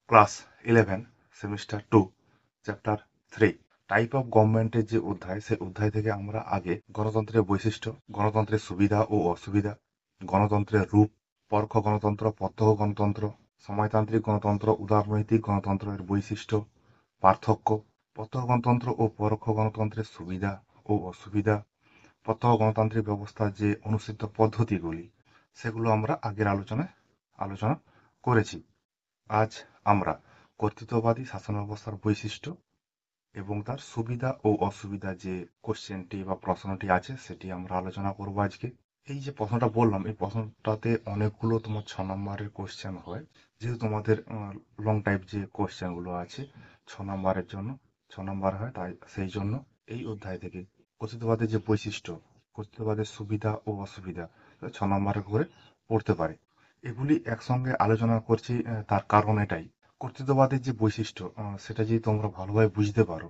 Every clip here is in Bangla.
Class 11 semester 2 chapter 3 type of গভর্নমেন্টের যে অধ্যায়, সেই অধ্যায় থেকে আমরা আগে গণতন্ত্রের বৈশিষ্ট্য, গণতন্ত্রের সুবিধা ও অসুবিধা, গণতন্ত্রের রূপ, পরোক্ষ গণতন্ত্র, প্রত্যক্ষ গণতন্ত্র, সমাজতান্ত্রিক গণতন্ত্র, উদারনৈতিক গণতন্ত্রের বৈশিষ্ট্য, পার্থক্য, প্রত্যক্ষ গণতন্ত্র ও পরোক্ষ গণতন্ত্রের সুবিধা ও অসুবিধা, প্রত্যক্ষ গণতান্ত্রিক ব্যবস্থার যে অনুসৃত পদ্ধতিগুলি, সেগুলো আমরা আগের আলোচনা করেছি। আজ আমরা কর্তৃত্ববাদী শাসন ব্যবস্থার বৈশিষ্ট্য এবং তার সুবিধা ও অসুবিধা যে কোশ্চেনটি বা প্রশ্নটি আছে, সেটি আমরা আলোচনা করব আজকে। এই যে প্রশ্নটা বললাম, এই প্রশ্নটাতে অনেকগুলো তোমার 6 নম্বরের কোশ্চেন হয়। যেহেতু তোমাদের লং টাইপ যে কোশ্চেনগুলো আছে 6 নম্বরের জন্য 6 নম্বর হয়, তাই সেই জন্য এই অধ্যায় থেকে কর্তৃত্ববাদের যে বৈশিষ্ট্য, কর্তৃত্ববাদের সুবিধা ও অসুবিধা 6 নম্বরের করে পড়তে পারে। এগুলি একসঙ্গে আলোচনা করছি, তার কারণ এটাই, কর্তৃত্ববাদের যে বৈশিষ্ট্য সেটা যদি তোমরা ভালোভাবে বুঝতে পারো,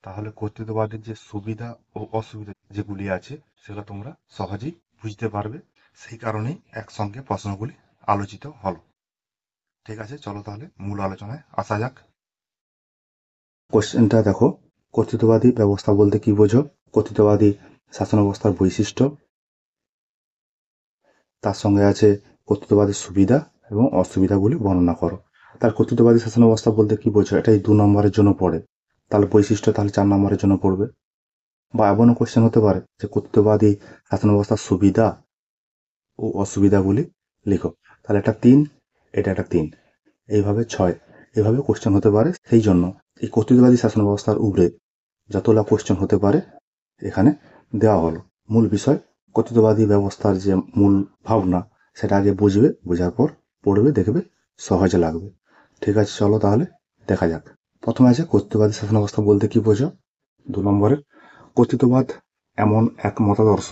তাহলে কর্তৃত্ববাদের যে সুবিধা ও অসুবিধা যেগুলি আছে সেগুলো তোমরা সহজেই বুঝতে পারবে। সেই কারণেই একসঙ্গে প্রশ্নগুলি আলোচিত হলো। ঠিক আছে, চলো তাহলে মূল আলোচনায় আসা যাক। কোশ্চেনটা দেখো, কর্তৃত্ববাদী ব্যবস্থা বলতে কি বোঝো, কর্তৃত্ববাদী শাসন ব্যবস্থার বৈশিষ্ট্য, তার সঙ্গে আছে কর্তৃত্ববাদের সুবিধা এবং অসুবিধাগুলি বর্ণনা করো। তার কর্তৃত্ববাদী শাসন ব্যবস্থা বলতে কি বোঝো, এটাই 2 নম্বরের জন্য পড়ে। তাহলে বৈশিষ্ট্য তাহলে 4 নম্বরের জন্য পড়বে। বা এমনও কোশ্চেন হতে পারে যে কর্তৃত্ববাদী শাসন ব্যবস্থার সুবিধা ও অসুবিধাগুলি লিখো। তাহলে এটা 3, এটা একটা 3, এইভাবে 6, এইভাবে কোশ্চেন হতে পারে। সেই জন্য এই কর্তৃত্ববাদী শাসন ব্যবস্থার উপরে যতগুলা কোশ্চেন হতে পারে এখানে দেওয়া হলো। মূল বিষয় কর্তৃত্ববাদী ব্যবস্থার যে মূল ভাবনা, সেটা আগে বুঝবে, বোঝার পর পড়বে, দেখবে সহজে লাগবে। ঠিক আছে, চলো তাহলে দেখা যাক। প্রথমে আছে কর্তৃত্ববাদী শাসন ব্যবস্থা বলতে কি বোঝো। 2 নম্বরের, কর্তৃত্ববাদ এমন এক মতাদর্শ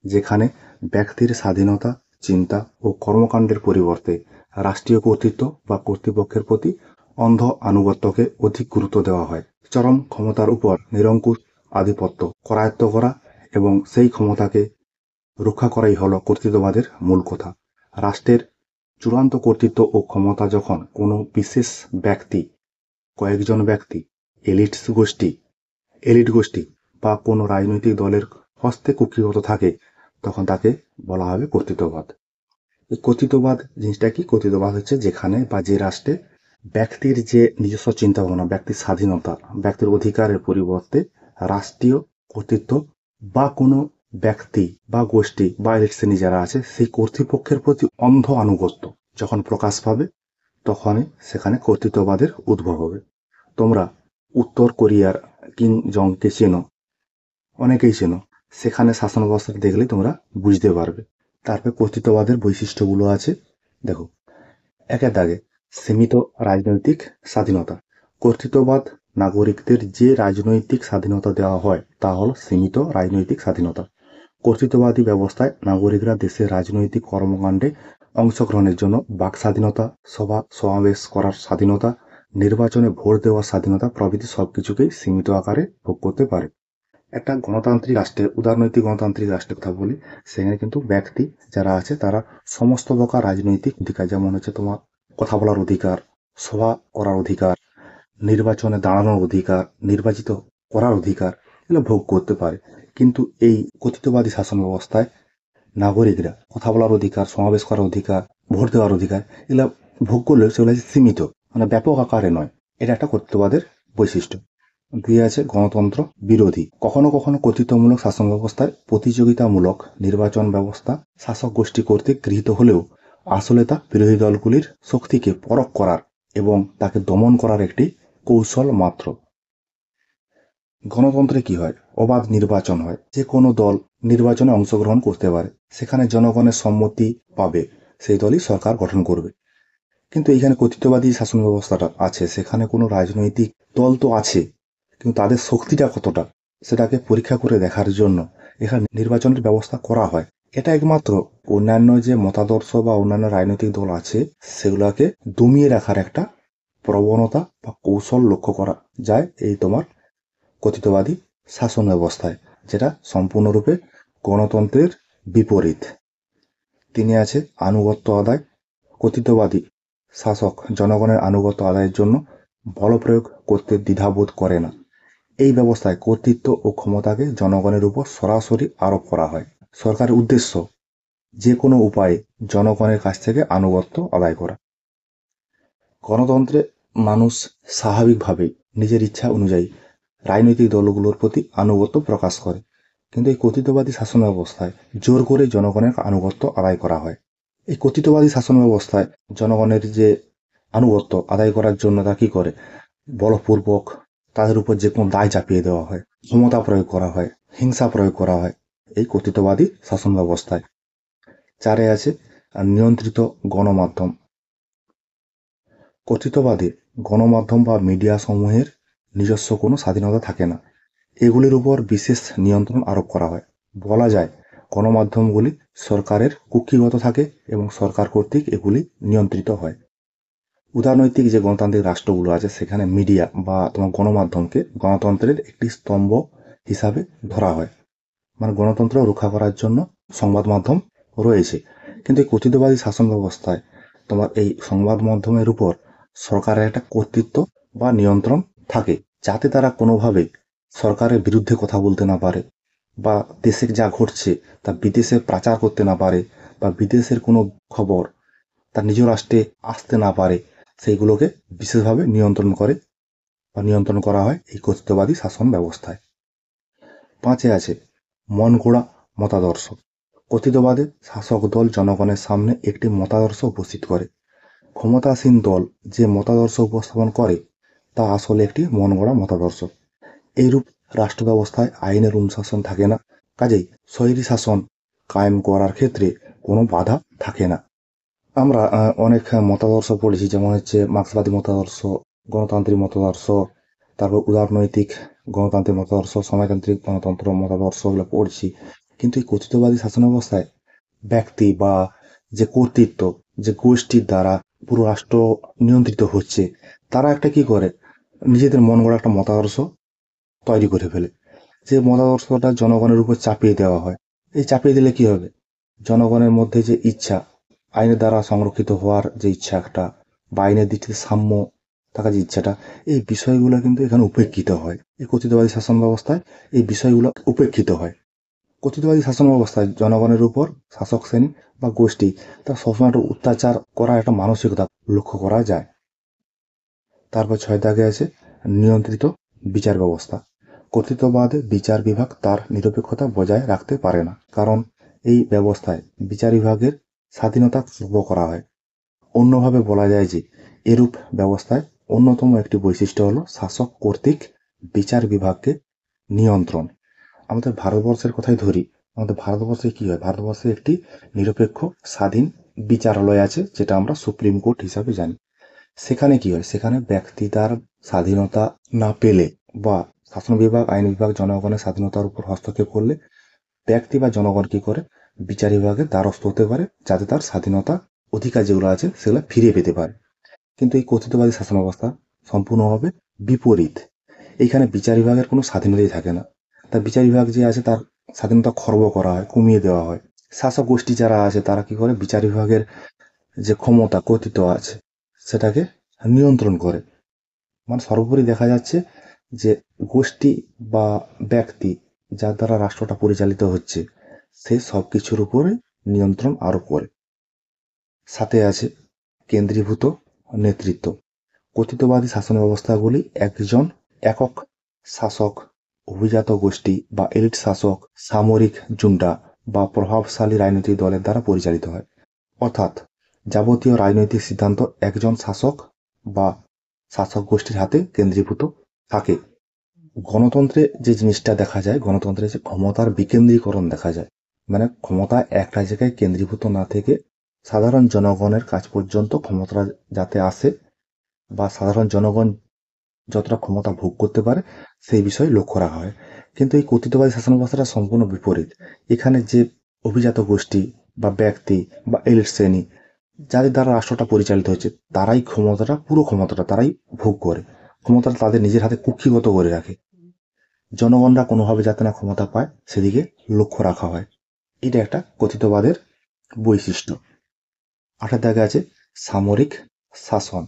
যেখানে ব্যক্তির স্বাধীনতা, চিন্তা ও কর্মকাণ্ডের পরিবর্তে রাষ্ট্রীয় কর্তৃত্ব বা কর্তৃপক্ষের প্রতি অন্ধ আনুগত্যকে অধিক গুরুত্ব দেওয়া হয়। চরম ক্ষমতার উপর নিরঙ্কুশ আধিপত্য করায়ত্ত করা এবং সেই ক্ষমতাকে রক্ষা করাই হল কর্তৃত্ববাদের মূল কথা। রাষ্ট্রের চূড়ান্ত কর্তৃত্ব ও ক্ষমতা যখন কোনো বিশেষ ব্যক্তি, কয়েকজন ব্যক্তি, এলিট গোষ্ঠী বা কোনো রাজনৈতিক দলের হস্তে কুক্ষিগত থাকে, তখন তাকে বলা হবে কর্তৃত্ববাদ। এই কর্তৃত্ববাদ জিনিসটা কি, কর্তৃত্ববাদ হচ্ছে যেখানে বা যে রাষ্ট্রে ব্যক্তির যে নিজস্ব চিন্তা ভাবনা, ব্যক্তির স্বাধীনতা, ব্যক্তির অধিকারের পরিবর্তে রাষ্ট্রীয় কর্তৃত্ব বা কোনো ব্যক্তি বা গোষ্ঠী বা এলিট শ্রেণী যারা আছে সেই কর্তৃপক্ষের প্রতি অন্ধ আনুগত্য যখন প্রকাশ পাবে, তখনই সেখানে কর্তৃত্ববাদের উদ্ভব হবে। তোমরা উত্তর কোরিয়ার কিং জংকে চেনো, অনেকেই চেনো, সেখানে শাসন ব্যবস্থা দেখলেই তোমরা বুঝতে পারবে। তারপরে কর্তৃত্ববাদের বৈশিষ্ট্যগুলো আছে, দেখো। একের দাগে সীমিত রাজনৈতিক স্বাধীনতা। কর্তৃত্ববাদ নাগরিকদের যে রাজনৈতিক স্বাধীনতা দেওয়া হয় তা হল সীমিত রাজনৈতিক স্বাধীনতা। কর্তৃত্ববাদী ব্যবস্থায় নাগরিকরা দেশের রাজনৈতিক কর্মকাণ্ডে অংশগ্রহণের জন্য বাক স্বাধীনতা, সভা সমাবেশ করার স্বাধীনতা, নির্বাচনে ভোট দেওয়ার স্বাধীনতা প্রভৃতি সবকিছুকেই সীমিত আকারে ভোগ করতে পারে। একটা গণতান্ত্রিক রাষ্ট্রে, উদারনৈতিক গণতান্ত্রিক রাষ্ট্রের কথা বলি, সেখানে কিন্তু ব্যক্তি যারা আছে তারা সমস্ত প্রকার রাজনৈতিক অধিকার, যেমন হচ্ছে তোমার কথা বলার অধিকার, সভা করার অধিকার, নির্বাচনে দাঁড়ানোর অধিকার, নির্বাচিত করার অধিকার, এগুলো ভোগ করতে পারে। কিন্তু এই কর্তৃত্ববাদী শাসন ব্যবস্থায় নাগরিকরা কথা বলার অধিকার, সমাবেশ করার অধিকার, ভোট দেওয়ার অধিকার, এগুলো ভোগ করলেও সেগুলো সীমিত, মানে ব্যাপক আকারে নয়। এটা একটা কর্তৃত্ববাদের বৈশিষ্ট্য। 2 আছে গণতন্ত্র বিরোধী। কখনো কখনো কর্তৃত্বমূলক শাসন ব্যবস্থায় প্রতিযোগিতামূলক নির্বাচন ব্যবস্থা শাসক গোষ্ঠী কর্তৃক গৃহীত হলেও আসলে তা বিরোধী দলগুলির শক্তিকে পরখ করার এবং তাকে দমন করার একটি কৌশল মাত্র। গণতন্ত্রে কি হয়, অবাধ নির্বাচন হয়, যে কোনো দল নির্বাচনে অংশগ্রহণ করতে পারে, সেখানে জনগণের সম্মতি পাবে সেই দলই সরকার গঠন করবে। কিন্তু এইখানে কর্তৃত্ববাদী শাসন ব্যবস্থাটা আছে, সেখানে কোনো রাজনৈতিক দল তো আছে, কিন্তু তাদের শক্তিটা কতটা সেটাকে পরীক্ষা করে দেখার জন্য এখানে নির্বাচনের ব্যবস্থা করা হয়। এটা একমাত্র অন্যান্য যে মতাদর্শ বা অন্যান্য রাজনৈতিক দল আছে সেগুলোকে দমিয়ে রাখার একটা প্রবণতা বা কৌশল লক্ষ্য করা যায় এই তোমার কর্তৃত্ববাদী শাসন ব্যবস্থায়, যেটা সম্পূর্ণরূপে গণতন্ত্রের বিপরীত। 3 আছে আনুগত্য আদায়। কর্তৃত্ববাদী শাসক জনগণের আনুগত্য আদায়ের জন্য বল প্রয়োগ করতে দ্বিধাবোধ করে না। এই ব্যবস্থায় কর্তৃত্ব ও ক্ষমতাকে জনগণের উপর সরাসরি আরোপ করা হয়। সরকারের উদ্দেশ্য যে কোনো উপায়ে জনগণের কাছ থেকে আনুগত্য আদায় করা। গণতন্ত্রে মানুষ স্বাভাবিকভাবেই নিজের ইচ্ছা অনুযায়ী রাজনৈতিক দলগুলোর প্রতি আনুগত্য প্রকাশ করে, কিন্তু এই কর্তৃত্ববাদী শাসন ব্যবস্থায় জোর করে জনগণের আনুগত্য আদায় করা হয়। এই কর্তৃত্ববাদী শাসন ব্যবস্থায় জনগণের যে আনুগত্য আদায় করার জন্য তা কি করে, বলপূর্বক তাদের উপর যে কোনো দায় চাপিয়ে দেওয়া হয়, ক্ষমতা প্রয়োগ করা হয়, হিংসা প্রয়োগ করা হয় এই কর্তৃত্ববাদী শাসন ব্যবস্থায়। 4 আছে নিয়ন্ত্রিত গণমাধ্যম। কর্তৃত্ববাদী গণমাধ্যম বা মিডিয়া সমূহের নিজস্ব কোনো স্বাধীনতা থাকে না, এগুলির উপর বিশেষ নিয়ন্ত্রণ আরোপ করা হয়। বলা যায় গণমাধ্যমগুলি সরকারের কুক্ষিগত থাকে এবং সরকার কর্তৃক এগুলি নিয়ন্ত্রিত হয়। উদারনৈতিক যে গণতান্ত্রিক রাষ্ট্রগুলো আছে সেখানে মিডিয়া বা তোমার গণমাধ্যমকে গণতন্ত্রের একটি স্তম্ভ হিসাবে ধরা হয়, মানে গণতন্ত্র রক্ষা করার জন্য সংবাদ মাধ্যম রয়েছে। কিন্তু এই কর্তৃত্ববাদী শাসন ব্যবস্থায় তোমার এই সংবাদ মাধ্যমের উপর সরকারের একটা কর্তৃত্ব বা নিয়ন্ত্রণ থাকে, যাতে তারা কোনোভাবে সরকারের বিরুদ্ধে কথা বলতে না পারে, বা দেশে যা ঘটছে তা বিদেশে প্রচার করতে না পারে, বা বিদেশের কোনো খবর তার নিজ রাষ্ট্রে আসতে না পারে, সেইগুলোকে বিশেষভাবে নিয়ন্ত্রণ করে বা নিয়ন্ত্রণ করা হয় এই কর্তৃত্ববাদী শাসন ব্যবস্থায়। 5 আছে মন গড়া মতাদর্শ। কর্তৃত্ববাদে শাসক দল জনগণের সামনে একটি মতাদর্শ উপস্থিত করে। ক্ষমতাসীন দল যে মতাদর্শ উপস্থাপন করে তা আসলে একটি মন গড়া মতাদর্শ। এইরূপ রাষ্ট্র ব্যবস্থায় আইনের অনুশাসন থাকে না, কাজেই স্বৈরী শাসন কায়েম করার ক্ষেত্রে কোনো বাধা থাকে না। আমরা অনেক মতাদর্শ পড়েছি, যেমন হচ্ছে মার্ক্সবাদী মতাদর্শ, গণতান্ত্রিক মতাদর্শ, তারপর উদারনৈতিক গণতান্ত্রিক মতাদর্শ, সমাজতান্ত্রিক গণতন্ত্র মতাদর্শ, এগুলো পড়ছি। কিন্তু এই কর্তৃত্ববাদী শাসন ব্যবস্থায় ব্যক্তি বা যে কর্তৃত্ব, যে গোষ্ঠীর দ্বারা পুরো রাষ্ট্র নিয়ন্ত্রিত হচ্ছে, তারা একটা কি করে, নিজেদের মন গড়া একটা মতাদর্শ তৈরি করে ফেলে। যে মতাদর্শটা জনগণের উপর চাপিয়ে দেওয়া হয়। এই চাপিয়ে দিলে কি হবে, জনগণের মধ্যে যে ইচ্ছা, আইনের দ্বারা সংরক্ষিত হওয়ার যে ইচ্ছা একটা, বা আইনের দিক থেকে সাম্য থাকার যে ইচ্ছাটা, এই বিষয়গুলো কিন্তু এখানে উপেক্ষিত হয়। এই কর্তৃত্ববাদী শাসন ব্যবস্থায় এই বিষয়গুলো উপেক্ষিত হয়। কর্তৃত্ববাদী শাসন ব্যবস্থায় জনগণের উপর শাসক শ্রেণী বা গোষ্ঠী তার সবসময় একটা অত্যাচার করার একটা মানসিকতা লক্ষ্য করা যায়। তারপর 6 দাগে আছে নিয়ন্ত্রিত বিচার ব্যবস্থা। কর্তৃত্ববাদে বিচার বিভাগ তার নিরপেক্ষতা বজায় রাখতে পারে না, কারণ এই ব্যবস্থায় বিচার বিভাগের স্বাধীনতা খর্ব করা হয়। অন্যভাবে বলা যায় যে এরূপ ব্যবস্থায় অন্যতম একটি বৈশিষ্ট্য হলো শাসক কর্তৃক বিচার বিভাগকে নিয়ন্ত্রণ। আমাদের ভারতবর্ষের কথাই ধরি, আমাদের ভারতবর্ষে কি হয়, ভারতবর্ষে একটি নিরপেক্ষ স্বাধীন বিচারালয় আছে, যেটা আমরা সুপ্রিম কোর্ট হিসাবে জানি। সেখানে কি হয়, সেখানে ব্যক্তি তার স্বাধীনতা না পেলে, বা শাসন বিভাগ আইন বিভাগ জনগণের স্বাধীনতার উপর হস্তক্ষেপ করলে ব্যক্তি বা জনগণ কি করে, বিচার বিভাগের দ্বারস্থ হতে পারে, যাতে তার স্বাধীনতা অধিকার যেগুলো আছে সেগুলো ফিরে পেতে পারে। কিন্তু এই কর্তৃত্ববাদী শাসন ব্যবস্থা সম্পূর্ণভাবে বিপরীত। এইখানে বিচার বিভাগের কোনো স্বাধীনতাই থাকে না, তার বিচার বিভাগ যে আছে তার স্বাধীনতা খর্ব করা হয়, কমিয়ে দেওয়া হয়। শাসক গোষ্ঠী যারা আছে তারা কি করে, বিচার বিভাগের যে ক্ষমতা কর্তৃত্ব আছে সেটাকে নিয়ন্ত্রণ করে। মানে সর্বোপরি দেখা যাচ্ছে যে গোষ্ঠী বা ব্যক্তি যার দ্বারা রাষ্ট্রটা পরিচালিত হচ্ছে, সে সব কিছুর উপরে নিয়ন্ত্রণ আরোপ করে। সাথে আছে কেন্দ্রীভূত নেতৃত্ব। কর্তৃত্ববাদী শাসন ব্যবস্থাগুলি একজন একক শাসক, অভিজাত গোষ্ঠী বা এলিট শাসক, সামরিক জুন্টা বা প্রভাবশালী রাজনৈতিক দলের দ্বারা পরিচালিত হয়। অর্থাৎ যাবতীয় রাজনৈতিক সিদ্ধান্ত একজন শাসক বা শাসক গোষ্ঠীর হাতে কেন্দ্রীভূত থাকে। গণতন্ত্রে যে জিনিসটা দেখা যায়, গণতন্ত্রে যে ক্ষমতার বিকেন্দ্রীকরণ দেখা যায়, মানে ক্ষমতা একটা জায়গায় কেন্দ্রীভূত না থেকে সাধারণ জনগণের কাছ পর্যন্ত ক্ষমতাটা যাতে আসে, বা সাধারণ জনগণ যতটা ক্ষমতা ভোগ করতে পারে সেই বিষয়ে লক্ষ্য রাখা হয়। কিন্তু এই কর্তৃত্ববাদী শাসন ব্যবস্থাটা সম্পূর্ণ বিপরীত। এখানে যে অভিজাত গোষ্ঠী বা ব্যক্তি বা এলিট শ্রেণী যাদের দ্বারা রাষ্ট্রটা পরিচালিত হচ্ছে, তারাই ক্ষমতাটা, পুরো ক্ষমতাটা তারাই ভোগ করে, ক্ষমতাটা তাদের নিজের হাতে কুক্ষিগত করে রাখে। জনগণরা কোনোভাবে যাতে না ক্ষমতা পায় সেদিকে লক্ষ্য রাখা হয়। এটা একটা কর্তৃত্ববাদের বৈশিষ্ট্য। 8 দাগে আছে সামরিক শাসন।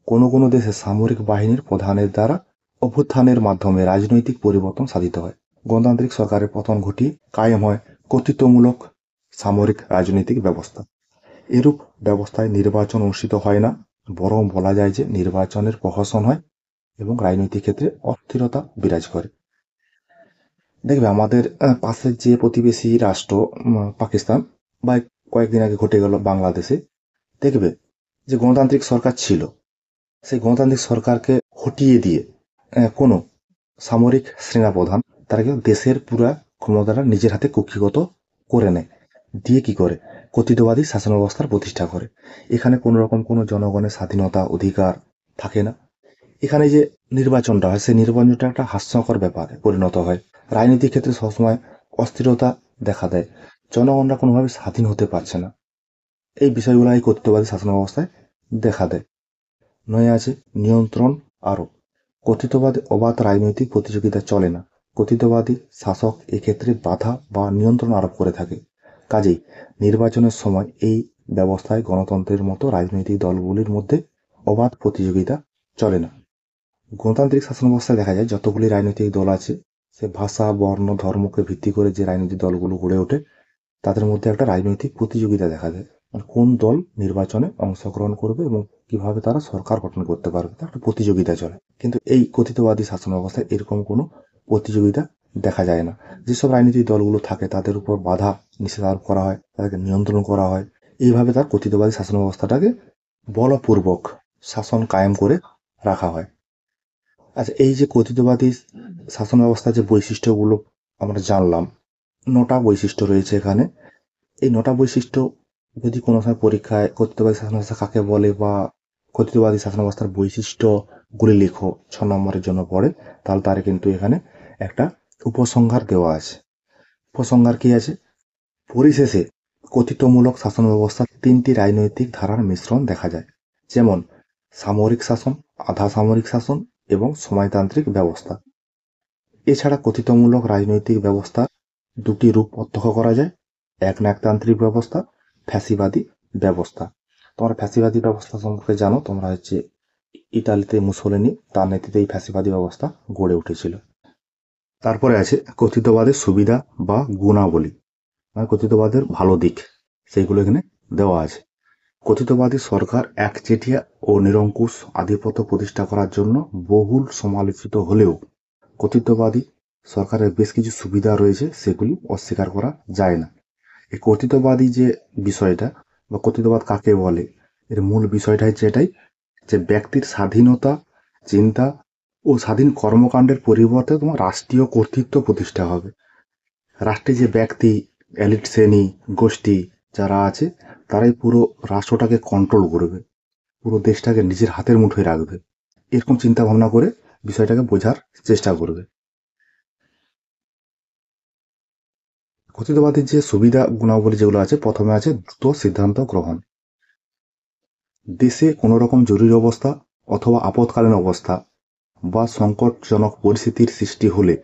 কোনো কোনো দেশে সামরিক বাহিনীর প্রধানের দ্বারা অভ্যুত্থানের মাধ্যমে রাজনৈতিক পরিবর্তন সাধিত হয়। গণতান্ত্রিক সরকারের পতন ঘটিয়ে কায়েম হয় কর্তৃত্বমূলক সামরিক রাজনৈতিক ব্যবস্থা। এরূপ ব্যবস্থায় নির্বাচন অনুষ্ঠিত হয় না, বরং বলা যায় যে নির্বাচনের প্রহসন হয় এবং রাজনৈতিক ক্ষেত্রে অস্থিরতা বিরাজ করে। দেখবে আমাদের পাশের যে প্রতিবেশী রাষ্ট্র পাকিস্তান, বা কয়েকদিন আগে ঘটে গেল বাংলাদেশে, দেখবে যে গণতান্ত্রিক সরকার ছিল, সেই গণতান্ত্রিক সরকারকে হটিয়ে দিয়ে কোনো সামরিক সেনাপ্রধান তারা কিন্তু দেশের পুরা ক্ষমতাটা নিজের হাতে কুক্ষিগত করে নেয়, দিয়ে কি করে কর্তৃত্ববাদী শাসন ব্যবস্থার প্রতিষ্ঠা করে। এখানে কোনো রকম কোনো জনগণের স্বাধীনতা অধিকার থাকে না। এখানে যে নির্বাচনটা হয় সেই নির্বাচনটা একটা হাস্যকর ব্যাপারে পরিণত হয়। রাজনীতির ক্ষেত্রে সবসময় অস্থিরতা দেখা দেয়, জনগণরা কোনোভাবে স্বাধীন হতে পারছে না। এই বিষয়গুলো এই কর্তৃত্ববাদী শাসন ব্যবস্থায় দেখা দেয়। নয় আছে নিয়ন্ত্রণ আরোপ। কর্তৃত্ববাদী অবাধ রাজনৈতিক প্রতিযোগিতা চলে না। কর্তৃত্ববাদী শাসক এক্ষেত্রে বাধা বা নিয়ন্ত্রণ আরোপ করে থাকে। কাজেই নির্বাচনের সময় এই ব্যবস্থায় গণতন্ত্রের মতো রাজনৈতিক দলগুলির মধ্যে অবাধ প্রতিযোগিতা চলে না। গণতান্ত্রিক শাসন ব্যবস্থায় দেখা যায় যতগুলি রাজনৈতিক দল আছে, সে ভাষা, বর্ণ, ধর্মকে ভিত্তি করে যে রাজনৈতিক দলগুলো গড়ে ওঠে, তাদের মধ্যে একটা রাজনৈতিক প্রতিযোগিতা দেখা দেয়। মানে কোন দল নির্বাচনে অংশগ্রহণ করবে এবং কিভাবে তারা সরকার গঠন করতে পারবে, তার একটা প্রতিযোগিতা চলে। কিন্তু এই কর্তৃত্ববাদী শাসন ব্যবস্থায় এরকম কোনো প্রতিযোগিতা দেখা যায় না। যেসব রাজনৈতিক দলগুলো থাকে তাদের উপর বাধা নিষেধ আরোপ করা হয়, তাদেরকে নিয়ন্ত্রণ করা হয়। এইভাবে তার কর্তৃত্ববাদী শাসন ব্যবস্থাটাকে বলপূর্বক শাসন কায়েম করে রাখা হয়। আচ্ছা, এই যে কর্তৃত্ববাদী শাসন ব্যবস্থার যে বৈশিষ্ট্যগুলো আমরা জানলাম, 9টা বৈশিষ্ট্য রয়েছে এখানে। এই 9টা বৈশিষ্ট্য যদি কোনো সময় পরীক্ষায় কর্তৃত্ববাদী শাসন ব্যবস্থা কাকে বলে বা কর্তৃত্ববাদী শাসন ব্যবস্থার বৈশিষ্ট্যগুলি লিখো 6 নম্বরের জন্য পড়ে, তাহলে তার কিন্তু এখানে একটা উপসংহার দেওয়া আছে। উপসংহার কি আছে? পরিশেষে কর্তৃত্বমূলক শাসন ব্যবস্থার 3টি রাজনৈতিক ধারার মিশ্রণ দেখা যায়, যেমন সামরিক শাসন, আধা সামরিক শাসন এবং সমাজতান্ত্রিক ব্যবস্থা। এছাড়া কর্তৃত্বমূলক রাজনৈতিক ব্যবস্থা 2টি রূপ প্রত্যক্ষ করা যায়, একনায়কতান্ত্রিক ব্যবস্থা, ফ্যাসিবাদী ব্যবস্থা। তোমরা ফ্যাসিবাদী ব্যবস্থা সম্পর্কে জানো, তোমরা হচ্ছে ইতালিতে মুসোলিনি, তার নেতৃত্বে এই ফ্যাসিবাদী ব্যবস্থা গড়ে উঠেছিল। তারপরে আছে কর্তৃত্ববাদের সুবিধা বা গুণাবলী, মানে কর্তৃত্ববাদের ভালো দিক, সেইগুলো এখানে দেওয়া আছে। কর্তৃত্ববাদী সরকার একচেটিয়া ও নিরঙ্কুশ আধিপত্য প্রতিষ্ঠা করার জন্য বহুল সমালোচিত হলেও কর্তৃত্ববাদী সরকারের বেশ কিছু সুবিধা রয়েছে, সেগুলি অস্বীকার করা যায় না। এই কর্তৃত্ববাদী যে বিষয়টা বা কর্তৃত্ববাদ কাকে বলে, এর মূল বিষয়টা হচ্ছে এটাই যে ব্যক্তির স্বাধীনতা, চিন্তা ও স্বাধীন কর্মকাণ্ডের পরিবর্তে তোমার রাষ্ট্রীয় কর্তৃত্ব প্রতিষ্ঠা হবে। রাষ্ট্রে যে ব্যক্তি, এলিট শ্রেণী, গোষ্ঠী যারা আছে, তারাই পুরো রাষ্ট্রটাকে কন্ট্রোল করবে, পুরো দেশটাকে নিজের হাতের মুঠোয় রাখবে। এরকম চিন্তা ভাবনা করে বিষয়টাকে বোঝার চেষ্টা করবে। কর্তৃত্ববাদীর যে সুবিধা গুণাবলী যেগুলো আছে, প্রথমে আছে দ্রুত সিদ্ধান্ত গ্রহণ। দেশে কোনো রকম জরুরি অবস্থা অথবা আপৎকালীন অবস্থা বা সংকটজনক পরিস্থিতির সৃষ্টি হলে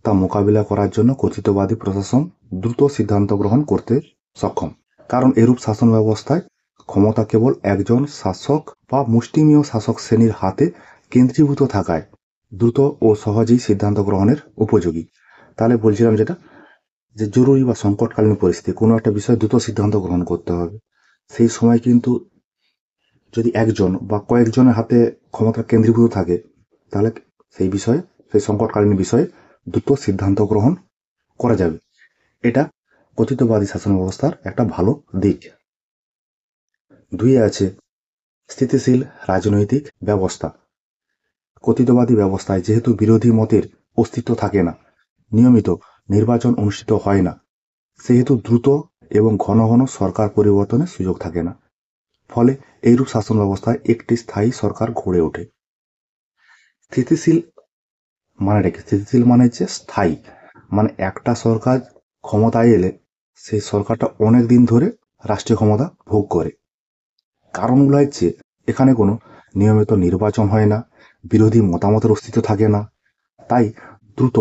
তা মোকাবিলা করার জন্য কর্তৃত্ববাদী প্রশাসন দ্রুত সিদ্ধান্ত গ্রহণ করতে সক্ষম। কারণ এরূপ শাসন ব্যবস্থায় ক্ষমতা কেবল একজন শাসক বা মুষ্টিমেয় শাসক শ্রেণীর হাতে কেন্দ্রীভূত থাকায় দ্রুত ও সহজেই সিদ্ধান্ত গ্রহণের উপযোগী। তাহলে বলছিলাম যেটা, যে জরুরি বা সংকটকালীন পরিস্থিতি, কোনো একটা বিষয়ে দ্রুত সিদ্ধান্ত গ্রহণ করতে হবে, সেই সময় কিন্তু যদি একজন বা কয়েকজনের হাতে ক্ষমতা কেন্দ্রীভূত থাকে, তাহলে সেই বিষয়ে, সেই সংকটকালীন বিষয়ে দ্রুত সিদ্ধান্ত গ্রহণ করা যাবে। এটা কর্তৃত্ববাদী শাসন ব্যবস্থার একটা ভালো দিক। 2 আছে স্থিতিশীল রাজনৈতিক ব্যবস্থা। কর্তৃত্ববাদী ব্যবস্থায় যেহেতু বিরোধী মতের অস্তিত্ব থাকে না, নিয়মিত নির্বাচন অনুষ্ঠিত হয় না, সেহেতু দ্রুত এবং ঘন ঘন সরকার পরিবর্তনের সুযোগ থাকে না। ফলে এইরূপ শাসন ব্যবস্থায় একটি স্থায়ী সরকার গড়ে ওঠে। স্থিতিশীল মানে কি? স্থিতিশীল মানে হচ্ছে স্থায়ী, মানে একটা সরকার ক্ষমতায় এলে সেই সরকারটা অনেক দিন ধরে রাষ্ট্রীয় ক্ষমতা ভোগ করে। কারণগুলো হচ্ছে এখানে কোনো নিয়মিত নির্বাচন হয় না, বিরোধী মতামতের অস্তিত্ব থাকে না, তাই দ্রুত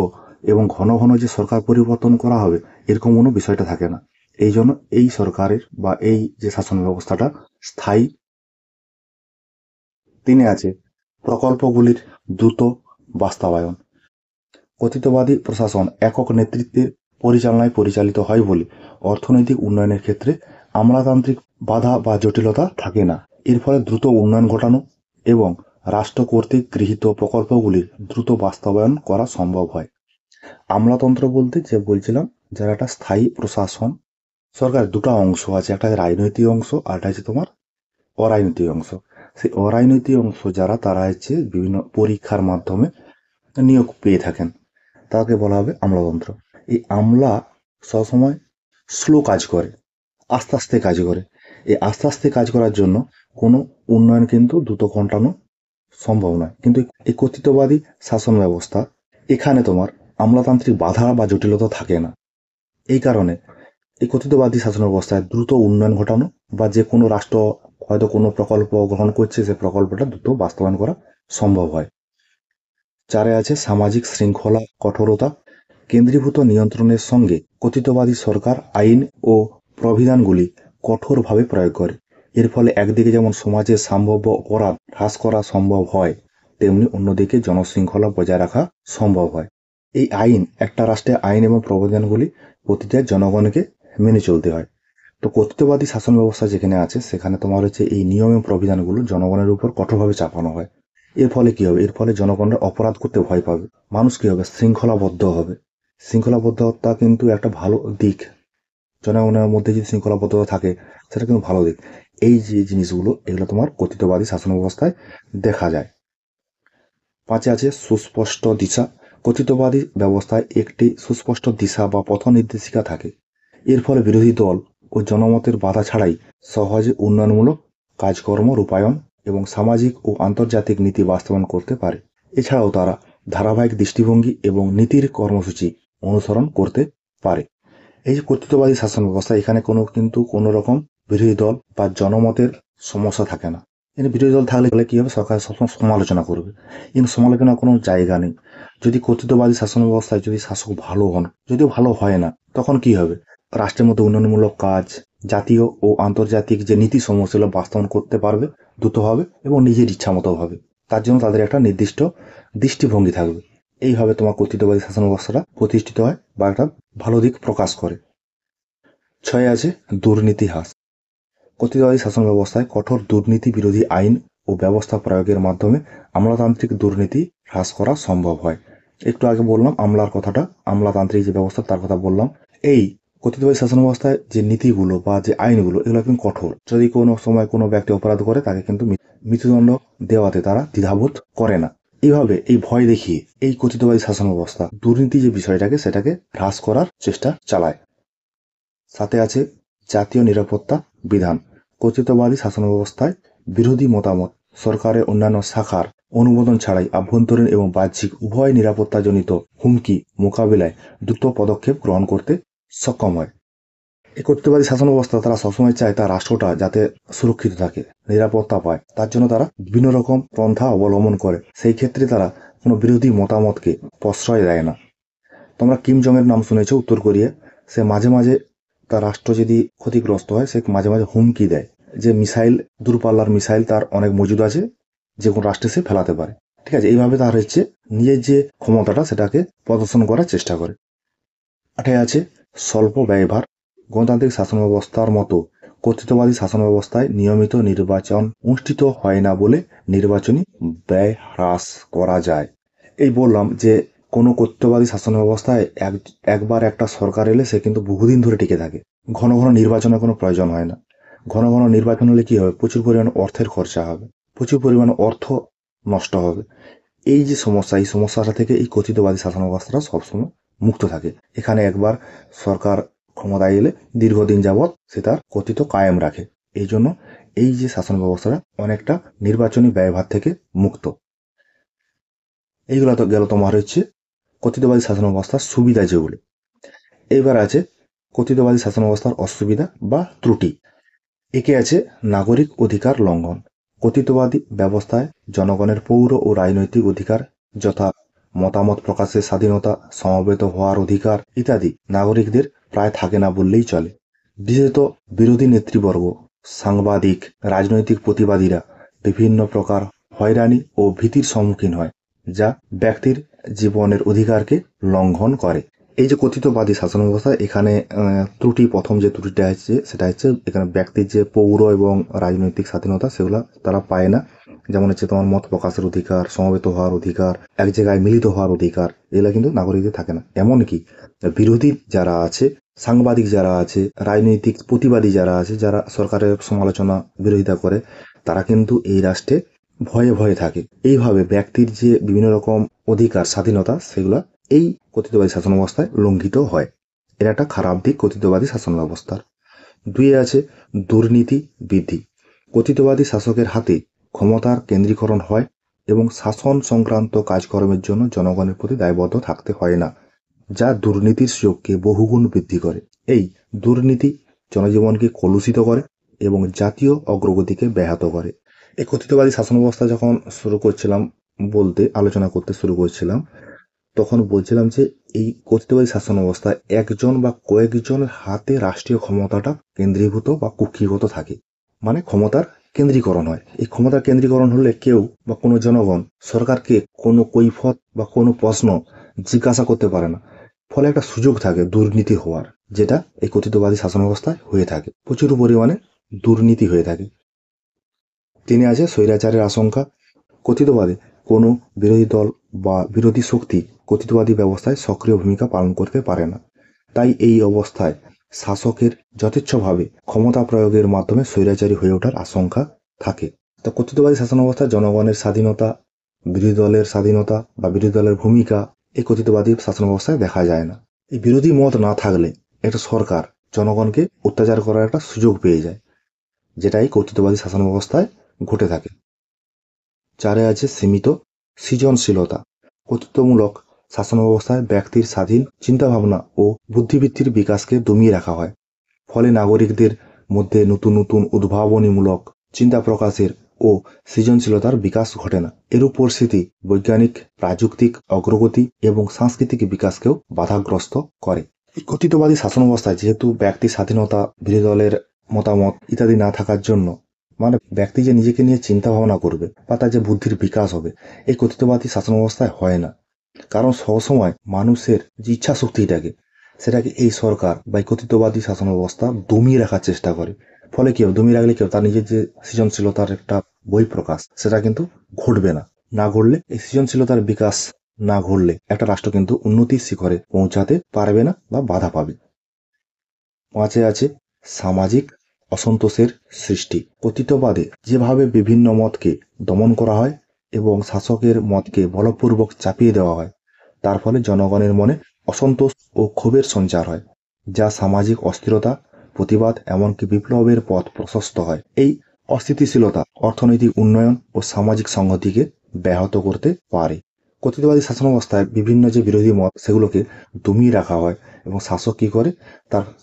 এবং ঘন ঘন যে সরকার পরিবর্তন করা হবে এরকম কোনো বিষয়টা থাকে না। এই জন্য এই সরকারের বা এই যে শাসন ব্যবস্থাটা স্থায়ী 3 আছে প্রকল্পগুলির দ্রুত বাস্তবায়ন। কর্তৃত্ববাদী প্রশাসন একক নেতৃত্বের পরিচালনায় পরিচালিত হয় বলে অর্থনৈতিক উন্নয়নের ক্ষেত্রে আমলাতান্ত্রিক বাধা বা জটিলতা থাকে না। এর ফলে দ্রুত উন্নয়ন ঘটানো এবং রাষ্ট্র কর্তৃক গৃহীত প্রকল্পগুলির দ্রুত বাস্তবায়ন করা সম্ভব হয়। আমলাতন্ত্র বলতে যে বলছিলাম, যারা একটা স্থায়ী প্রশাসন, সরকারের দুটো অংশ আছে, একটা রাজনৈতিক অংশ আর একটা হচ্ছে তোমার অরাজনৈতিক অংশ। সেই অরাজনৈতিক অংশ যারা, তারা হচ্ছে বিভিন্ন পরীক্ষার মাধ্যমে নিয়োগ পেয়ে থাকেন, তাকে বলা হবে আমলাতন্ত্র। এই আমলা সবসময় স্লো কাজ করে, আস্তে আস্তে কাজ করে। এই আস্তে আস্তে কাজ করার জন্য কোনো উন্নয়ন কিন্তু দ্রুত ঘটানো সম্ভব নয়। কিন্তু এই কর্তৃত্ববাদী শাসন ব্যবস্থা, এখানে তোমার আমলাতান্ত্রিক বাধা বা জটিলতা থাকে না। এই কারণে এই কর্তৃত্ববাদী শাসন ব্যবস্থায় দ্রুত উন্নয়ন ঘটানো বা যে কোনো রাষ্ট্র হয়তো কোনো প্রকল্প গ্রহণ করছে, সে প্রকল্পটা দ্রুত বাস্তবায়ন করা সম্ভব হয়। 4 আছে সামাজিক শৃঙ্খলা কঠোরতা। কেন্দ্রীভূত নিয়ন্ত্রণের সঙ্গে কর্তৃত্ববাদী সরকার আইন ও প্রবিধানগুলি কঠোরভাবে প্রয়োগ করে। এর ফলে একদিকে যেমন সমাজে সম্ভাব্য অপরাধ হ্রাস করা সম্ভব হয়, তেমনি অন্যদিকে জনশৃঙ্খলা বজায় রাখা সম্ভব হয়। এই আইন, একটা রাষ্ট্রের আইন এবং প্রবিধানগুলি প্রতিটা জনগণকে মেনে চলতে হয়। তো কর্তৃত্ববাদী শাসন ব্যবস্থা যেখানে আছে, সেখানে তোমার হচ্ছে এই নিয়ম এবং প্রবিধানগুলো জনগণের উপর কঠোরভাবে চাপানো হয়। এর ফলে কি হবে? এর ফলে জনগণরা অপরাধ করতে ভয় পাবে। মানুষ কি হবে? শৃঙ্খলাবদ্ধ হবে। শৃঙ্খলাবদ্ধতা কিন্তু একটা ভালো দিক। জনগণের মধ্যে যদি শৃঙ্খলাবদ্ধতা থাকে, সেটা কিন্তু ভালো দিক। এই যে জিনিসগুলো, এগুলো তোমার কর্তৃত্ববাদী শাসন ব্যবস্থায় দেখা যায়। 5 আছে সুস্পষ্ট দিশা। কর্তৃত্ববাদী ব্যবস্থায় একটি সুস্পষ্ট দিশা বা পথ নির্দেশিকা থাকে। এর ফলে বিরোধী দল ও জনমতের বাধা ছাড়াই সহজে উন্নয়নমূলক কাজকর্ম রূপায়ণ এবং সামাজিক ও আন্তর্জাতিক নীতি বাস্তবায়ন করতে পারে। এছাড়াও তারা ধারাবাহিক দৃষ্টিভঙ্গি এবং নীতির কর্মসূচি অনুসরণ করতে পারে। এই যে কর্তৃত্ববাদী শাসন ব্যবস্থা, এখানে কিন্তু কোনো রকম বিরোধী দল বা জনমতের সমস্যা থাকে না। এখানে বিরোধী দল থাকলে কি হবে? সরকার সবসময় সমালোচনা করবে, কিন্তু সমালোচনার কোনো জায়গা নেই। যদি কর্তৃত্ববাদী শাসন ব্যবস্থায় যদি শাসক ভালো হন, যদিও ভালো হয় না, তখন কি হবে? রাষ্ট্রের মধ্যে উন্নয়নমূলক কাজ, জাতীয় ও আন্তর্জাতিক যে নীতি সমূহ সেগুলো বাস্তবায়ন করতে পারবে দ্রুতভাবে এবং নিজের ইচ্ছা মতো হবে। তার জন্য তাদের একটা নির্দিষ্ট দৃষ্টিভঙ্গি থাকবে। এইভাবে তোমার কর্তৃত্ববাদী শাসন ব্যবস্থাটা প্রতিষ্ঠিত হয় বা একটা ভালো দিক প্রকাশ করে। 6 আছে দুর্নীতি হ্রাস। কর্তৃত্ববাদী শাসন ব্যবস্থায় কঠোর দুর্নীতি বিরোধী আইন ও ব্যবস্থা প্রয়োগের মাধ্যমে আমলাতান্ত্রিক দুর্নীতি হ্রাস করা সম্ভব হয়। একটু আগে বললাম আমলার কথাটা, আমলাতান্ত্রিক যে ব্যবস্থা তার কথা বললাম। এই কর্তৃত্ববাদী শাসন ব্যবস্থায় যে নীতিগুলো বা যে আইনগুলো, এগুলো কিন্তু কঠোর। যদি কোনো সময় কোনো ব্যক্তি অপরাধ করে, তাকে কিন্তু মৃত্যুদণ্ড দেওয়াতে তারা দ্বিধাবোধ করে না। এইভাবে এই ভয় দেখিয়ে এই কর্তৃত্ববাদী শাসন ব্যবস্থা দুর্নীতি যে বিষয়টাকে, সেটাকে হ্রাস করার চেষ্টা চালায়। 7 আছে জাতীয় নিরাপত্তা বিধান। কর্তৃত্ববাদী শাসন ব্যবস্থায় বিরোধী মতামত সরকারের অন্যান্য শাখার অনুমোদন ছাড়াই আভ্যন্তরীণ এবং বাহ্যিক উভয় নিরাপত্তাজনিত হুমকি মোকাবিলায় দ্রুত পদক্ষেপ গ্রহণ করতে সক্ষম হয়। এই কর্তৃত্ববাদী শাসন ব্যবস্থা, তারা সবসময় চায় তার রাষ্ট্রটা যাতে সুরক্ষিত থাকে, নিরাপত্তা পায়। তার জন্য তারা বিভিন্ন রকম পন্থা অবলম্বন করে। সেই ক্ষেত্রে তারা কোনো বিরোধী মতামতকে প্রশ্রয় দেয় না। তোমরা কিম জং এর নাম শুনেছ, উত্তর কোরিয়া। সে মাঝে মাঝে তার রাষ্ট্র যদি ক্ষতিগ্রস্ত হয়, সে মাঝে মাঝে হুমকি দেয় যে মিসাইল, দূরপাল্লার মিসাইল তার অনেক মজুদ আছে, যে কোনো রাষ্ট্রে সে ফেলাতে পারে। ঠিক আছে, এইভাবে তার হচ্ছে নিজের যে ক্ষমতাটা, সেটাকে প্রদর্শন করার চেষ্টা করে। 8 আছে স্বল্প ব্যয়ভার। গণতান্ত্রিক শাসন ব্যবস্থার মতো কর্তৃত্ববাদী শাসন ব্যবস্থায় নিয়মিত নির্বাচন অনুষ্ঠিত হয় না বলে নির্বাচনী ব্যয় হ্রাস করা যায়। এই বললাম যে কোনো কর্তৃত্ববাদী শাসন ব্যবস্থায় একবার একটা সরকার এলে সে কিন্তু বহুদিন ধরে টিকে থাকে। ঘন ঘন নির্বাচনের কোনো প্রয়োজন হয় না। ঘন ঘন নির্বাচন হলে কি হবে? প্রচুর পরিমাণে অর্থের খরচা হবে, প্রচুর পরিমাণে অর্থ নষ্ট হবে। এই যে সমস্যা, এই সমস্যাটা থেকে এই কর্তৃত্ববাদী শাসন ব্যবস্থাটা সবসময় মুক্ত থাকে। এখানে একবার সরকার ক্ষমতায় এলে দীর্ঘদিন যাবৎ সে তার কর্তৃত্ব কায়েম রাখে। এই জন্য এই যে শাসন ব্যবস্থাটা অনেকটা নির্বাচনী ব্যয়ভার থেকে মুক্ত। এইগুলো তো গেল তোমার হচ্ছে কর্তৃত্ববাদী শাসন ব্যবস্থার সুবিধা যেগুলো। এবার আছে কর্তৃত্ববাদী শাসন ব্যবস্থার অসুবিধা বা ত্রুটি। একে আছে নাগরিক অধিকার লঙ্ঘন। কর্তৃত্ববাদী ব্যবস্থায় জনগণের পৌর ও রাজনৈতিক অধিকার, যথা মতামত প্রকাশের স্বাধীনতা, সমবেত হওয়ার অধিকার ইত্যাদি নাগরিকদের প্রায় থাকে না বললেই চলে। বিশেষত বিরোধী নেতৃবর্গ, সাংবাদিক, রাজনৈতিক প্রতিবাদীরা বিভিন্ন প্রকার হয়রানি ও ভীতির সম্মুখীন হয়, যা ব্যক্তির জীবনের অধিকারকে লঙ্ঘন করে। এই যে কথিতবাদী শাসন ব্যবস্থা, এখানে প্রথম যে ত্রুটিটা আছে সেটা হচ্ছে এখানে ব্যক্তির যে পৌর এবং রাজনৈতিক স্বাধীনতা সেগুলো তারা পায় না। যেমন হচ্ছে তোমার মত প্রকাশের অধিকার, সমবেত হওয়ার অধিকার, এক জায়গায় মিলিত হওয়ার অধিকার, এগুলা কিন্তু নাগরিকদের থাকে না। এমনকি বিরোধী যারা আছে, সাংবাদিক যারা আছে, রাজনৈতিক প্রতিবাদী যারা আছে, যারা সরকারের সমালোচনা বিরোধিতা করে, তারা কিন্তু এই রাষ্ট্রে ভয়ে ভয়ে থাকে। এইভাবে ব্যক্তির যে বিভিন্ন রকম অধিকার, স্বাধীনতা, সেগুলা এই কথিতবাদী শাসন ব্যবস্থায় লঙ্ঘিত হয়। এর একটা খারাপ দিক কথিতবাদী শাসন ব্যবস্থার। দুইয়ে আছে দুর্নীতি বৃদ্ধি। কথিতবাদী শাসকের হাতে ক্ষমতার কেন্দ্রীকরণ হয় এবং শাসন সংক্রান্ত কাজকর্মের জন্য জনগণের প্রতি দায়বদ্ধ থাকতে হয় না, যা দুর্নীতির সুযোগকে বহুগুণ বৃদ্ধি করে। এই দুর্নীতি জনজীবনকে কলুষিত করে এবং জাতীয় অগ্রগতিকে ব্যাহত করে। এই কথিতবাদী শাসন ব্যবস্থা যখন আলোচনা করতে শুরু করছিলাম, তখন বলছিলাম যে এই কথিতবাদী শাসন ব্যবস্থায় একজন বা কয়েকজনের হাতে রাষ্ট্রীয় ক্ষমতাটা কেন্দ্রীভূত বা কুক্ষিগত থাকে, মানে ক্ষমতার কেন্দ্রীকরণ হয়। এই ক্ষমতার কেন্দ্রীকরণ হলে কেউ বা কোনো জনগণ সরকারকে কোনো কৈফিয়ত বা কোনো প্রশ্ন জিজ্ঞাসা করতে পারে না। ফলে একটা সুযোগ থাকে দুর্নীতি হওয়ার, যেটা এই কথিতবাদী শাসন ব্যবস্থায় হয়ে থাকে। প্রচুর পরিমাণে দুর্নীতি হয়ে থাকে। তিনি আছে স্বৈরাচারের আশঙ্কা। কথিতবাদী কোনো বিরোধী দল বা বিরোধী শক্তি কথিতবাদী ব্যবস্থায় সক্রিয় ভূমিকা পালন করতে পারে না। তাই এই অবস্থায় শাসকের যথেচ্ছভাবে ক্ষমতা প্রয়োগের মাধ্যমে স্বৈরাচারী হয়ে ওঠার আশঙ্কা থাকে। তো কথিতবাদী শাসন ব্যবস্থায় জনগণের স্বাধীনতা, বিরোধী দলের স্বাধীনতা বা বিরোধী দলের ভূমিকা এই কথিতবাদী শাসন ব্যবস্থায় দেখা যায় না। এই বিরোধী মত না থাকলে একটা সরকার জনগণকে অত্যাচার করার একটা সুযোগ পেয়ে যায়, যেটা এই কথিতবাদী শাসন ব্যবস্থায় ঘটে থাকে। চারে আছে সীমিত সৃজনশীলতা। কর্তৃত্বমূলক শাসন ব্যবস্থায় ব্যক্তির স্বাধীন চিন্তাভাবনা ও বুদ্ধিবৃত্তির বিকাশকে দমিয়ে রাখা হয়। ফলে নাগরিকদের মধ্যে নতুন নতুন উদ্ভাবনীমূলক চিন্তা প্রকাশের ও সৃজনশীলতার বিকাশ ঘটে না। এরূপ পরিস্থিতি বৈজ্ঞানিক, প্রাযুক্তিক অগ্রগতি এবং সাংস্কৃতিক বিকাশকেও বাধাগ্রস্ত করে। এই কথিতবাদী শাসন ব্যবস্থায় যেহেতু ব্যক্তির স্বাধীনতা, বিরোধী দলের মতামত ইত্যাদি না থাকার জন্য, মানে ব্যক্তি যে নিজেকে নিয়ে চিন্তা ভাবনা করবে বা তার যে বুদ্ধির বিকাশ হবে, এই কথিতবাদী শাসন ব্যবস্থায় হয় না। কারণ সবসময় মানুষের যে ইচ্ছা শক্তিটাকে, সেটাকে এই সরকার বা এই কথিতবাদী শাসন ব্যবস্থা দমিয়ে রাখার চেষ্টা করে। ফলে কেউ দমিয়ে রাখলে কেউ তার নিজের যে সৃজনশীলতার একটা বহিঃপ্রকাশ, সেটা কিন্তু ঘটবে না। না ঘটলে, এই সৃজনশীলতার বিকাশ না ঘটলে একটা রাষ্ট্র কিন্তু উন্নতির শিখরে পৌঁছাতে পারবে না বা বাধা পাবে। পাঁচে আছে সামাজিক অসন্তোষের সৃষ্টি। কথিতবাদে যেভাবে বিভিন্ন মতকে দমন করা হয় এবং শাসকের মতকে বলপূর্বক চাপিয়ে দেওয়া হয়, তার ফলে জনগণের মনে অসন্তোষ ও ক্ষোভের সঞ্চার হয়, যা সামাজিক অস্থিরতা, প্রতিবাদ, এমনকি বিপ্লবের পথ প্রশস্ত হয়। এই অস্থিতিশীলতা অর্থনৈতিক উন্নয়ন ও সামাজিক সংহতিকে ব্যাহত করতে পারে। কথিতবাদী শাসন ব্যবস্থায় বিভিন্ন যে বিরোধী মত, সেগুলোকে দমিয়ে রাখা হয় এবং শাসক কি করে,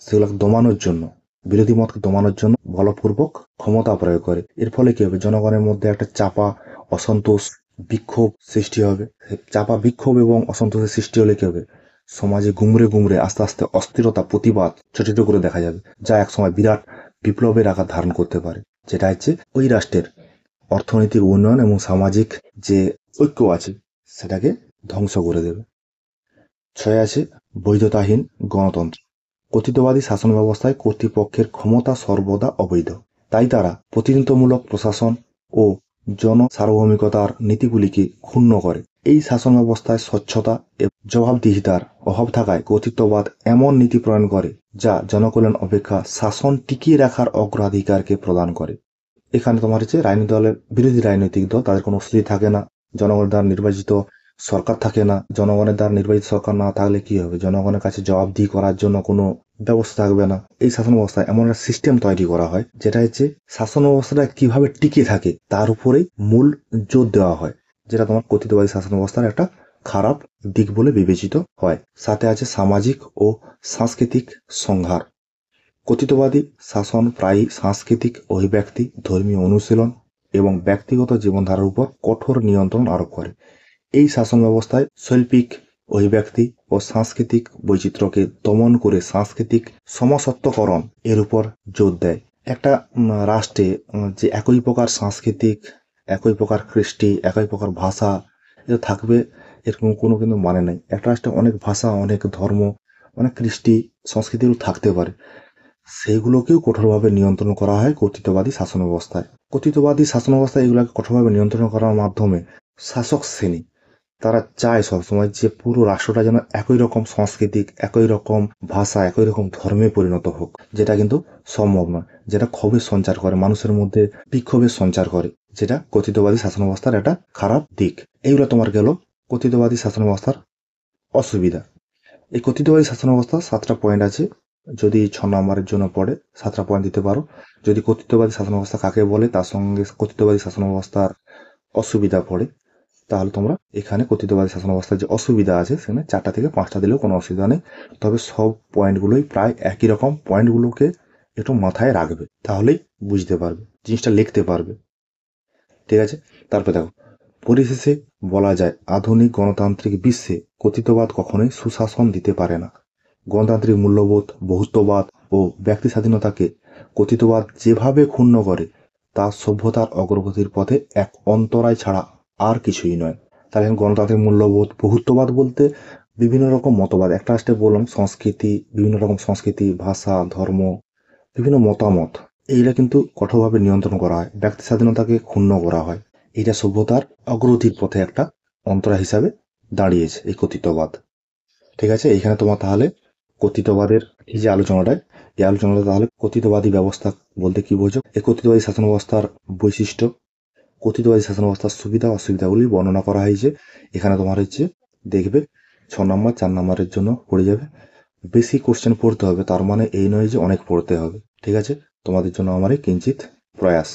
সেগুলোকে দমানোর জন্য, বিরোধী মতকে দমানোর জন্য বলপূর্বক ক্ষমতা প্রয়োগ করে। এর ফলে কি হবে, জনগণের মধ্যে একটা চাপা অসন্তোষ, বিক্ষোভ সৃষ্টি হবে। চাপা বিক্ষোভ এবং অসন্তোষের সৃষ্টি হলে কি হবে, সমাজে গুমড়ে গুমড়ে আস্তে আস্তে অস্থিরতা, প্রতিবাদ ছোট ছোট করে দেখা যাবে, যা একসময় বিরাট বিপ্লবের আকার ধারণ করতে পারে, যেটা হচ্ছে ওই রাষ্ট্রের অর্থনৈতিক উন্নয়ন এবং সামাজিক যে ঐক্য আছে সেটাকে ধ্বংস করে দেবে। 6 আছে বৈধতাহীন গণতন্ত্র। কথিতবাদী শাসন ব্যবস্থায় কর্তৃপক্ষের ক্ষমতা সর্বদা অবৈধ। তাই তারা প্রতিনিধিত্বমূলক প্রশাসন ও জনসার্বভৌমিকতার নীতিগুলিকে ক্ষুণ্ণ করে। এই শাসন ব্যবস্থায় স্বচ্ছতা এবং জবাবদিহিতার অভাব থাকায় কর্তৃত্ববাদ এমন নীতি প্রণয়ন করে যা জনকল্যাণ অপেক্ষা শাসন টিকিয়ে রাখার অগ্রাধিকারকে প্রদান করে। এখানে তোমার হচ্ছে বিরোধী রাজনৈতিক দল, তাদের কোনো অস্তিত্ব থাকে না। জনগণের দ্বারা নির্বাচিত সরকার থাকে না। জনগণের দ্বারা নির্বাচিত সরকার না থাকলে কি হবে, জনগণের কাছে জবাবদিহি করার জন্য কোনো ব্যবস্থা থাকবে না। এই শাসন ব্যবস্থায় এমন একটা সিস্টেম তৈরি করা হয়, যেটা হচ্ছে শাসন ব্যবস্থাটা কিভাবে টিকে থাকে তার উপরেই মূল জোর দেওয়া হয়, যেটা তোমার কথিতবাদী শাসন ব্যবস্থার একটা খারাপ দিক বলে বিবেচিত হয়। সাথে আছে সামাজিক ও সাংস্কৃতিক সংঘার। কথিতবাদী শাসন প্রায়ই সাংস্কৃতিক অভিব্যক্তি, ধর্মীয় অনুশীলন এবং ব্যক্তিগত জীবনধারার উপর কঠোর নিয়ন্ত্রণ আরোপ করে। এই শাসন ব্যবস্থায় শৈল্পিক অভিব্যক্তি ও সাংস্কৃতিক বৈচিত্র্যকে দমন করে সাংস্কৃতিক সমসত্বকরণ এর উপর জোর দেয়। একটা রাষ্ট্রে যে একই প্রকার সাংস্কৃতিক একই প্রকার কৃষ্টি, একই প্রকার ভাষা এটা থাকবে এরকম কোনো কিন্তু মানে নেই। একটা রাষ্ট্রে অনেক ভাষা, অনেক ধর্ম, অনেক কৃষ্টি, সংস্কৃতিগুলো থাকতে পারে। সেইগুলোকেও কঠোরভাবে নিয়ন্ত্রণ করা হয় কর্তৃত্ববাদী শাসন ব্যবস্থায়। কর্তৃত্ববাদী শাসন ব্যবস্থায় এগুলোকে কঠোরভাবে নিয়ন্ত্রণ করার মাধ্যমে শাসক শ্রেণী তারা চায় সবসময় যে পুরো রাষ্ট্রটা যেন একই রকম সাংস্কৃতিক, একই রকম ভাষা, একই রকম ধর্মে পরিণত হোক, যেটা কিন্তু সম্ভব নয়। যেটা ক্ষোভের সঞ্চার করে, মানুষের মধ্যে বিক্ষোভের সঞ্চার করে, যেটা কর্তৃত্ববাদী শাসন ব্যবস্থার একটা খারাপ দিক। এইগুলো তোমার গেল কর্তৃত্ববাদী শাসন ব্যবস্থার অসুবিধা। এই কর্তৃত্ববাদী শাসন ব্যবস্থা 7টা পয়েন্ট আছে। যদি 6 নম্বরের জন্য পড়ে 7টা পয়েন্ট দিতে পারো। যদি কর্তৃত্ববাদী শাসন ব্যবস্থা কাকে বলে তার সঙ্গে কর্তৃত্ববাদী শাসন ব্যবস্থার অসুবিধা পড়ে, তাহলে তোমরা এখানে কর্তৃত্ববাদী শাসন ব্যবস্থার যে অসুবিধা আছে সেখানে 4টা থেকে 5টা দিলেও কোনো অসুবিধা নেই। তবে সব পয়েন্টগুলোই প্রায় একই রকম, পয়েন্টগুলোকে একটু মাথায় রাখবে, তাহলেই বুঝতে পারবে, জিনিসটা লিখতে পারবে। ঠিক আছে, তারপরে দেখো, পরিশেষে বলা যায় আধুনিক গণতান্ত্রিক বিশ্বে কর্তৃত্ববাদ কখনোই সুশাসন দিতে পারে না। গণতান্ত্রিক মূল্যবোধ, বহুত্ববাদ ও ব্যক্তি স্বাধীনতাকে কর্তৃত্ববাদ যেভাবে ক্ষুণ্ণ করে তা সভ্যতার অগ্রগতির পথে এক অন্তরায় ছাড়া আর কিছুই নয়। তাহলে গণতান্ত্রিক মূল্যবোধ, বহুত্ববাদ বলতে বিভিন্ন রকম মতবাদ, একটা রাষ্ট্রে বললাম সংস্কৃতি, বিভিন্ন রকম সংস্কৃতি, ভাষা, ধর্ম, বিভিন্ন মতামত, এইটা কিন্তু কঠোরভাবে নিয়ন্ত্রণ করা হয়, ব্যক্তি স্বাধীনতাকে ক্ষুণ্ণ করা হয়। এটা সভ্যতার অগ্রগতির পথে একটা অন্তরা হিসাবে দাঁড়িয়েছে এই কর্তৃত্ববাদ। ঠিক আছে, এইখানে তোমার তাহলে কর্তৃত্ববাদের এই যে আলোচনাটা, এই আলোচনাটা তাহলে কর্তৃত্ববাদী ব্যবস্থা বলতে কি বোঝো, এই কর্তৃত্ববাদী শাসন ব্যবস্থার বৈশিষ্ট্য, কর্তৃত্ববাদী শাসন ব্যবস্থার সুবিধা অসুবিধাগুলি বর্ণনা করা হয়েছে। এখানে তোমার হচ্ছে দেখবে 6 নম্বর 4 নম্বরের জন্য পড়ে যাবে। বেশি কোশ্চেন পড়তে হবে তার মানে এই নয় যে অনেক পড়তে হবে। ঠিক আছে, তোমাদের জন্য আমার এই কিঞ্চিত প্রয়াস।